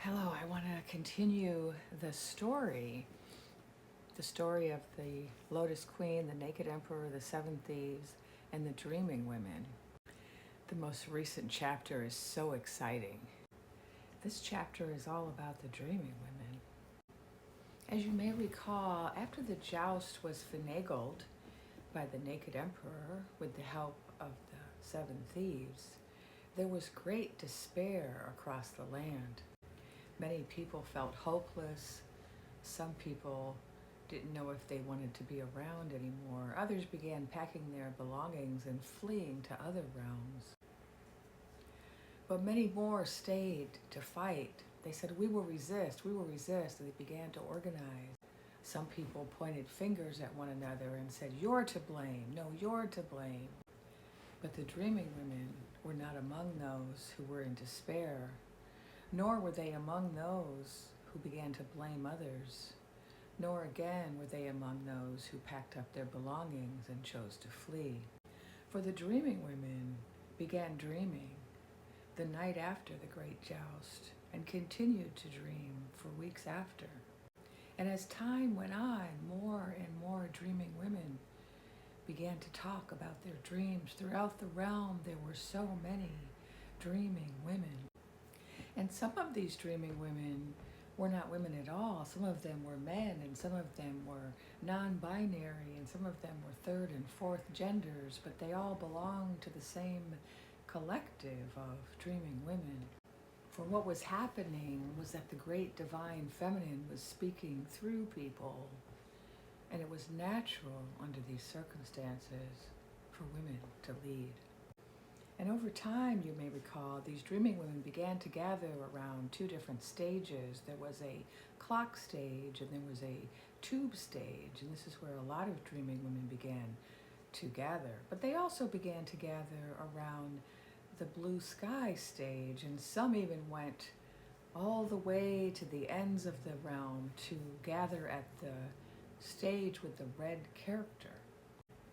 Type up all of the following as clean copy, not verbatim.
Hello, I want to continue the story of the Lotus Queen, the Naked Emperor, the Seven Thieves, and the Dreaming Women. The most recent chapter is so exciting. This chapter is all about the Dreaming Women. As you may recall, after the joust was finagled by the Naked Emperor with the help of the Seven Thieves, there was great despair across the land. Many people felt hopeless. Some people didn't know if they wanted to be around anymore. Others began packing their belongings and fleeing to other realms. But many more stayed to fight. They said, we will resist, and they began to organize. Some people pointed fingers at one another and said, you're to blame, no, you're to blame. But the Dreaming Women were not among those who were in despair, nor were they among those who began to blame others, nor again were they among those who packed up their belongings and chose to flee. For the Dreaming Women began dreaming the night after the great joust and continued to dream for weeks after. And as time went on, more and more Dreaming Women began to talk about their dreams. Throughout the realm, there were so many dreaming women. And some of these Dreaming Women were not women at all. Some of them were men, and some of them were non-binary, and some of them were third and fourth genders, but they all belonged to the same collective of Dreaming Women. For what was happening was that the great divine feminine was speaking through people, and it was natural under these circumstances for women to lead. And over time, you may recall, these Dreaming Women began to gather around two different stages. There was a clock stage and there was a tube stage, and this is where a lot of Dreaming Women began to gather. But they also began to gather around the blue sky stage, and some even went all the way to the ends of the realm to gather at the stage with the red character.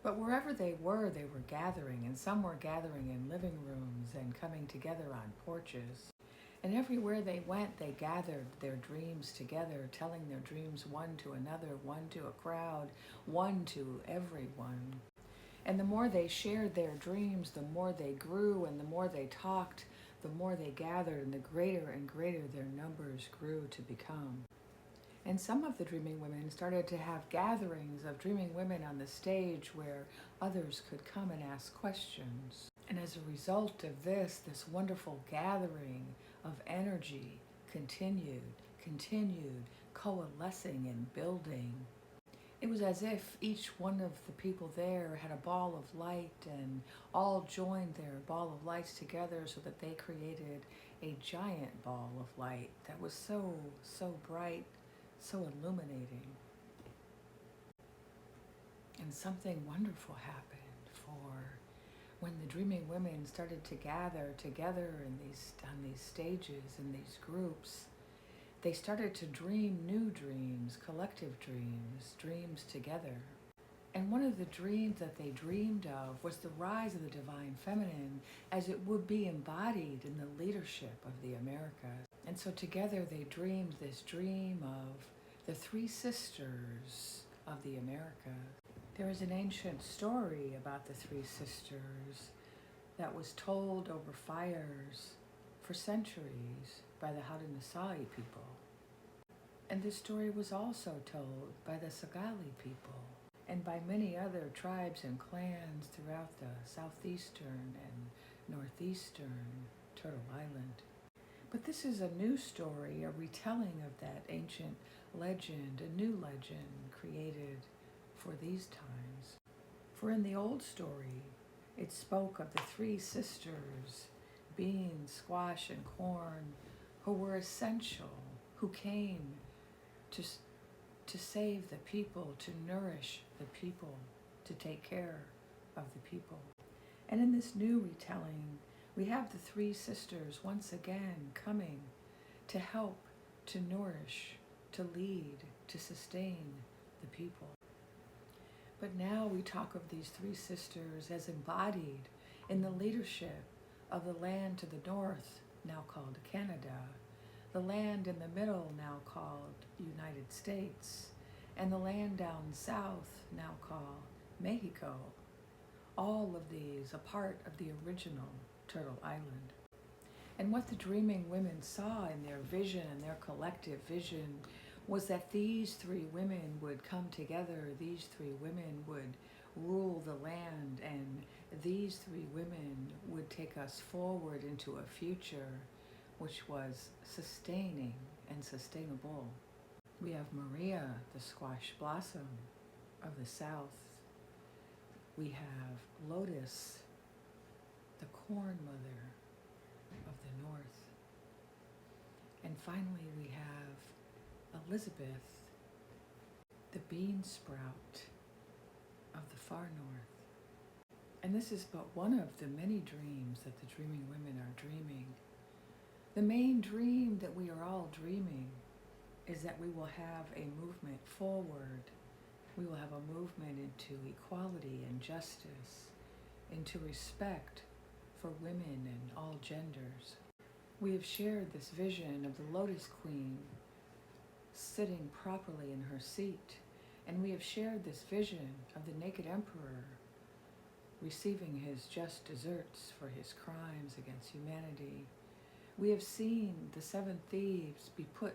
But wherever they were gathering, and some were gathering in living rooms and coming together on porches. And everywhere they went, they gathered their dreams together, telling their dreams one to another, one to a crowd, one to everyone. And the more they shared their dreams, the more they grew, and the more they talked, the more they gathered, and the greater their numbers grew to become. And some of the Dreaming Women started to have gatherings of Dreaming Women on the stage where others could come and ask questions. And as a result of this wonderful gathering of energy continued, coalescing and building. It was as if each one of the people there had a ball of light and all joined their ball of lights together so that they created a giant ball of light that was so bright, so illuminating. And something wonderful happened, for when the Dreaming Women started to gather together on these stages, in these groups, they started to dream new dreams, collective dreams, dreams together. And one of the dreams that they dreamed of was the rise of the divine feminine as it would be embodied in the leadership of the Americas. And so together they dreamed this dream of the three sisters of the Americas. There is an ancient story about the three sisters that was told over fires for centuries by the Haudenosaunee people. And this story was also told by the Sagali people and by many other tribes and clans throughout the southeastern and northeastern Turtle Island. But this is a new story, a retelling of that ancient legend, a new legend created for these times. For in the old story, it spoke of the three sisters, beans, squash, and corn, who were essential, who came to save the people, to nourish the people, to take care of the people. And in this new retelling, we have the three sisters once again coming to help, to nourish, to lead, to sustain the people. But now we talk of these three sisters as embodied in the leadership of the land to the north, now called Canada, the land in the middle now called United States, and the land down south now called Mexico. All of these a part of the original Turtle Island. And what the dreaming women saw in their vision, their collective vision, was that these three women would come together, these three women would rule the land, and these three women would take us forward into a future which was sustaining and sustainable. We have Maria, the squash blossom of the south. We have Lotus, the corn mother of the north. And finally we have Elizabeth, the bean sprout of the far north. And this is but one of the many dreams that the dreaming women are dreaming. The main dream that we are all dreaming is that we will have a movement forward. We will have a movement into equality and justice, into respect for women and all genders. We have shared this vision of the Lotus Queen sitting properly in her seat, and we have shared this vision of the naked emperor receiving his just deserts for his crimes against humanity. We have seen the seven thieves be put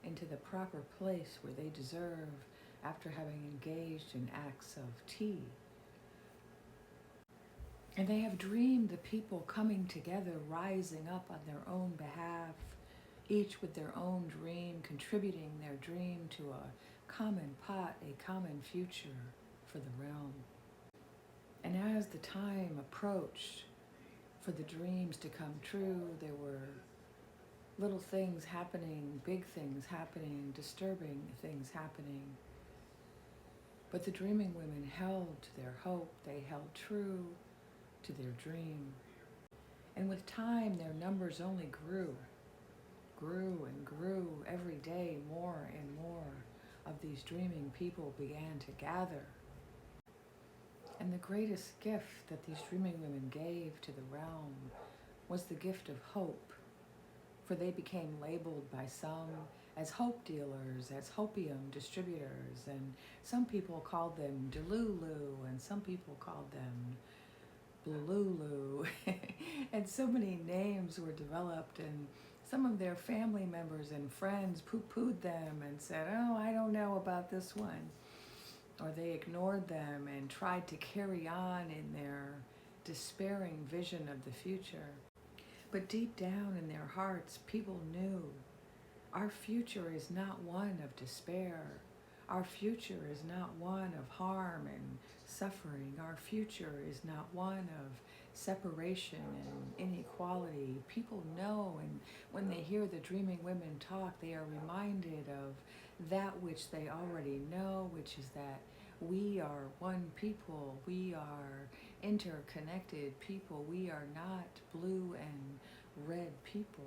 into the proper place where they deserve after having engaged in acts of tea. And they have dreamed the people coming together, rising up on their own behalf, each with their own dream, contributing their dream to a common pot, a common future for the realm. And as the time approached for the dreams to come true, there were little things happening, big things happening, disturbing things happening. But the dreaming women held to their hope, they held true to their dream. And with time, their numbers only grew and grew. Every day, more and more of these dreaming people began to gather. And the greatest gift that these dreaming women gave to the realm was the gift of hope. For they became labeled by some as hope dealers, as hopium distributors, and some people called them Delulu, and some people called them Blululu, and so many names were developed, and some of their family members and friends poo-pooed them and said, oh, I don't know about this one. Or they ignored them and tried to carry on in their despairing vision of the future. But deep down in their hearts, people knew our future is not one of despair. Our future is not one of harm and suffering. Our future is not one of separation and inequality. People know, and when they hear the dreaming women talk, they are reminded of that which they already know, which is that we are one people. We are interconnected people. We are not blue and red people.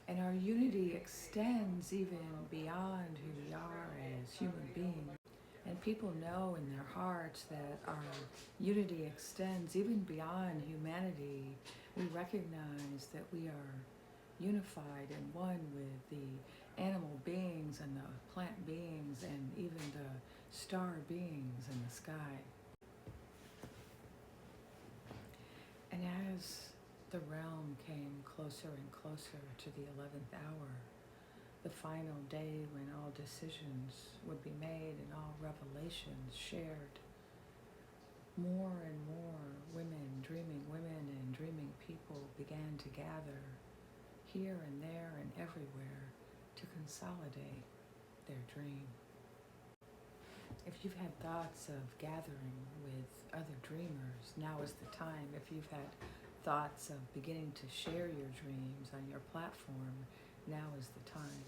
And our unity extends even beyond who we are as human beings. And people know in their hearts that our unity extends even beyond humanity. We recognize that we are unified and one with the animal beings and the plant beings and even the star beings in the sky. And as the realm came closer and closer to the 11th hour, the final day when all decisions would be made and all revelations shared, more and more women and dreaming people began to gather here and there and everywhere to consolidate their dream. If you've had thoughts of gathering with other dreamers, now is the time. If you've had thoughts of beginning to share your dreams on your platform, now is the time.